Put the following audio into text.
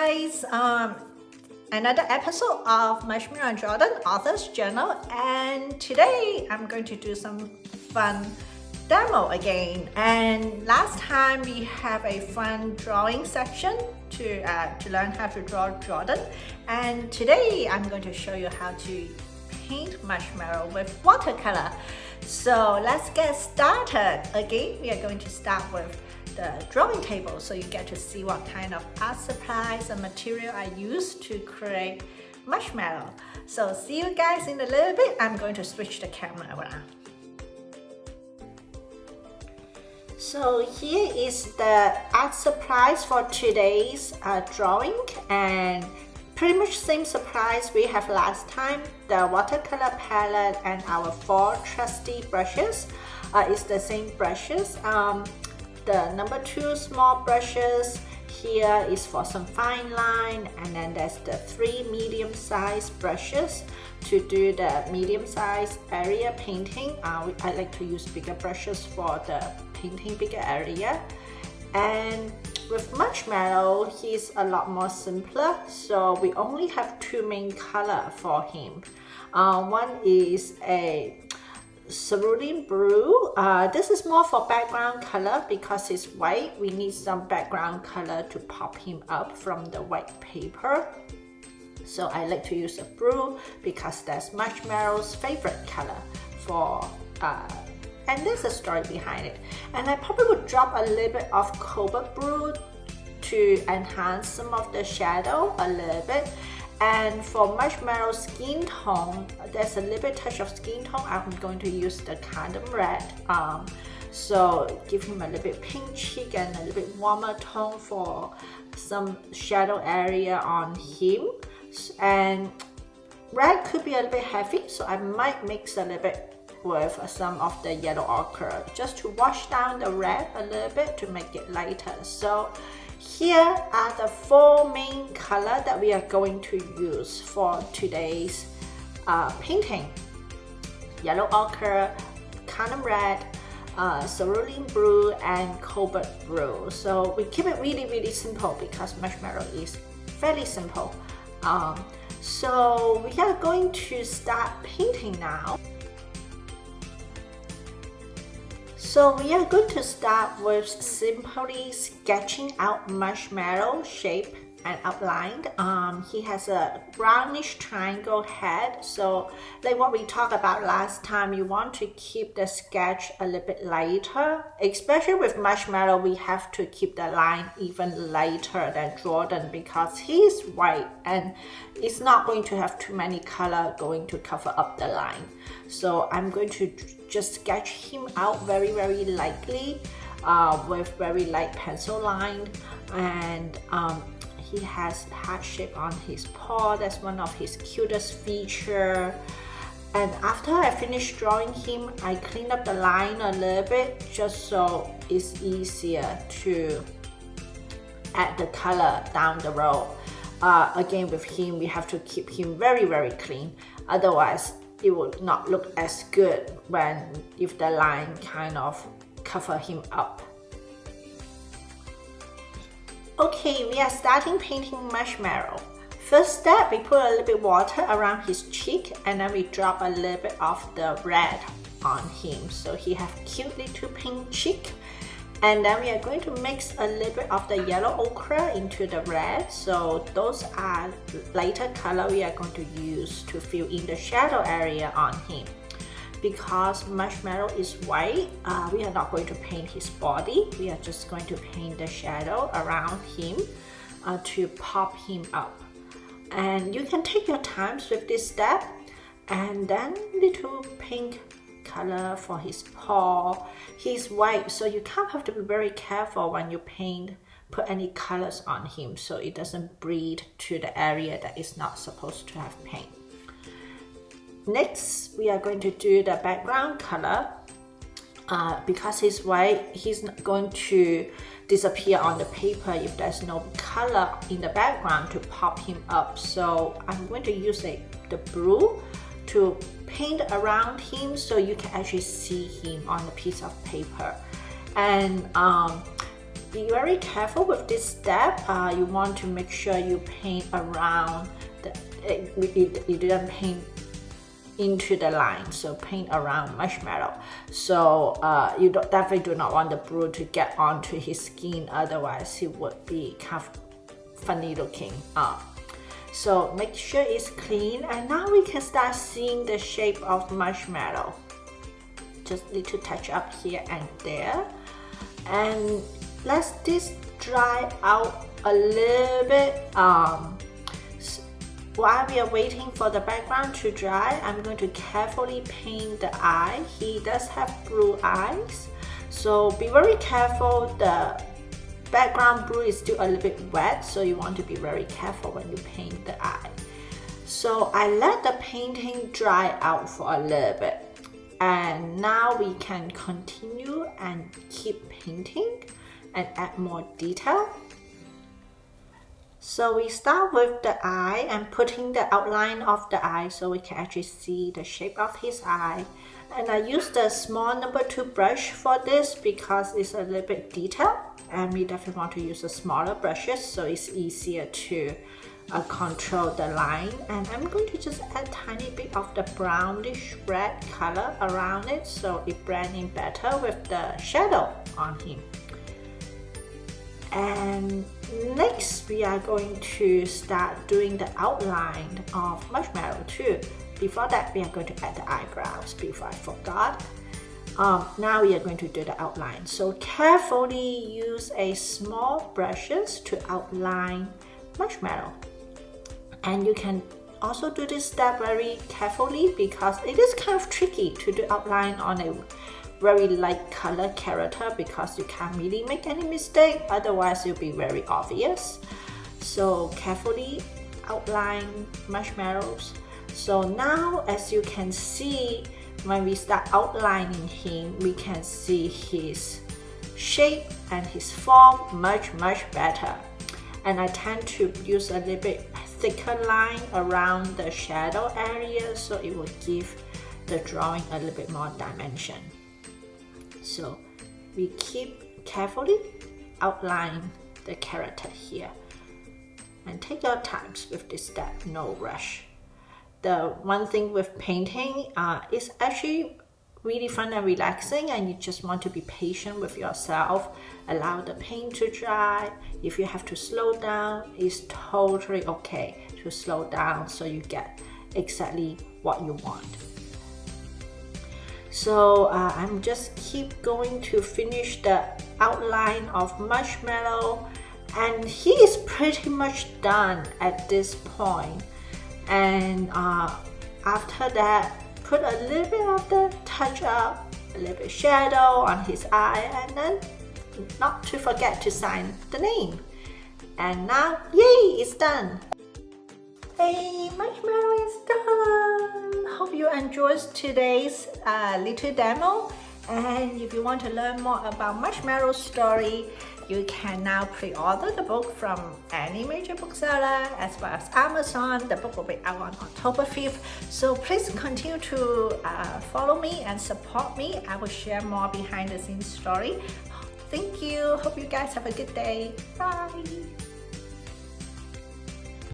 guys, another episode of Marshmallow and Jordan Author's Journal, and today I'm going to do some fun demo again. And last time we have a fun drawing section to learn how to draw Jordan, and today I'm going to show you how to paint Marshmallow with watercolor. So let's get started. Again, we are going to start with the drawing table, so you get to see what kind of art supplies and material I used to create Marshmallow. So see you guys in a little bit. I'm going to switch the camera around. So here is the art supplies for today's drawing, and pretty much same supplies we have last time. The watercolor palette and our 4 trusty brushes is the same brushes. The number 2 small brushes here is for some fine line, and then there's the 3 medium-sized brushes to do the medium-sized area painting. I like to use bigger brushes for the painting bigger area. And with Marshmallow, he's a lot more simpler, so we only have 2 main color for him. One is a cerulean blue. This is more for background color because it's white. We need some background color to pop him up from the white paper. So I like to use a blue because that's Marshmallow's favorite color for and there's a story behind it. And I probably would drop a little bit of cobalt blue to enhance some of the shadow a little bit. And for Marshmallow's skin tone, there's a little bit touch of skin tone. I'm going to use the Condom Red. So give him a little bit pink cheek and a little bit warmer tone for some shadow area on him. And red could be a little bit heavy, so I might mix a little bit with some of the yellow ochre just to wash down the red a little bit to make it lighter. So here are the 4 main colors that we are going to use for today's painting. Yellow ochre, Condom Red, cerulean blue, and cobalt blue. So we keep it really simple because Marshmallow is fairly simple. So we are going to start painting now. So we are going to start with simply sketching out Marshmallow shape and outline. He has a brownish triangle head, so like what we talked about last time, you want to keep the sketch a little bit lighter. Especially with Marshmallow, we have to keep the line even lighter than Jordan because he's white and it's not going to have too many color going to cover up the line. So I'm going to just sketch him out very lightly with very light pencil line. And he has heart shape on his paw. That's one of his cutest feature. And after I finish drawing him, I clean up the line a little bit just so it's easier to add the color down the road. Again, with him, we have to keep him very clean. Otherwise, it will not look as good if the line kind of cover him up. Okay, we are starting painting Marshmallow. First step, we put a little bit water around his cheek, and then we drop a little bit of the red on him. So he have cute little pink cheek. And then we are going to mix a little bit of the yellow ochre into the red. So those are lighter color we are going to use to fill in the shadow area on him. Because Marshmallow is white, we are not going to paint his body. We are just going to paint the shadow around him to pop him up. And you can take your time with this step. And then little pink color for his paw. He's white, so you kind of have to be very careful when you put any colors on him so it doesn't bleed to the area that is not supposed to have paint. Next, we are going to do the background color. Because he's white, he's not going to disappear on the paper if there's no color in the background to pop him up. So I'm going to use the blue to paint around him so you can actually see him on a piece of paper. And be very careful with this step. You want to make sure you paint around you didn't paint into the line, so paint around Marshmallow. So you definitely do not want the blue to get onto his skin, otherwise it would be kind of funny looking. So make sure it's clean, and now we can start seeing the shape of Marshmallow. Just need to touch up here and there, and let this dry out a little bit. While we are waiting for the background to dry, I'm going to carefully paint the eye. He does have blue eyes, so be very careful. The background blue is still a little bit wet, so you want to be very careful when you paint the eye. So I let the painting dry out for a little bit, and now we can continue and keep painting and add more detail. So we start with the eye and putting the outline of the eye so we can actually see the shape of his eye. And I use the small number 2 brush for this because it's a little bit detailed, and we definitely want to use the smaller brushes so it's easier to control the line. And I'm going to just add a tiny bit of the brownish red color around it so it blends in better with the shadow on him. And next we are going to start doing the outline of Marshmallow too. Before that, we are going to add the eyebrows before I forgot. Now we are going to do the outline. So carefully use a small brushes to outline Marshmallow. And you can also do this step very carefully because it is kind of tricky to do outline on a very light color character because you can't really make any mistake, otherwise it'll be very obvious. So carefully outline Marshmallows. So now as you can see, when we start outlining him, we can see his shape and his form much better. And I tend to use a little bit thicker line around the shadow area so it will give the drawing a little bit more dimension. So we keep carefully outline the character here, and take your times with this step, no rush. The one thing with painting is actually really fun and relaxing, and you just want to be patient with yourself. Allow the paint to dry. If you have to slow down, it's totally okay to slow down so you get exactly what you want. So I'm just keep going to finish the outline of Marshmallow, and he is pretty much done at this point. And after that, put a little bit of the touch up, a little bit shadow on his eye, and then not to forget to sign the name. And now, yay, it's done! Hey, Marshmallow is done! Hope you enjoyed today's little demo. And if you want to learn more about Marshmallow's story, you can now pre-order the book from any major bookseller as well as Amazon. The book will be out on October 5th. So please continue to follow me and support me. I will share more behind the scenes story. Thank you. Hope you guys have a good day. Bye.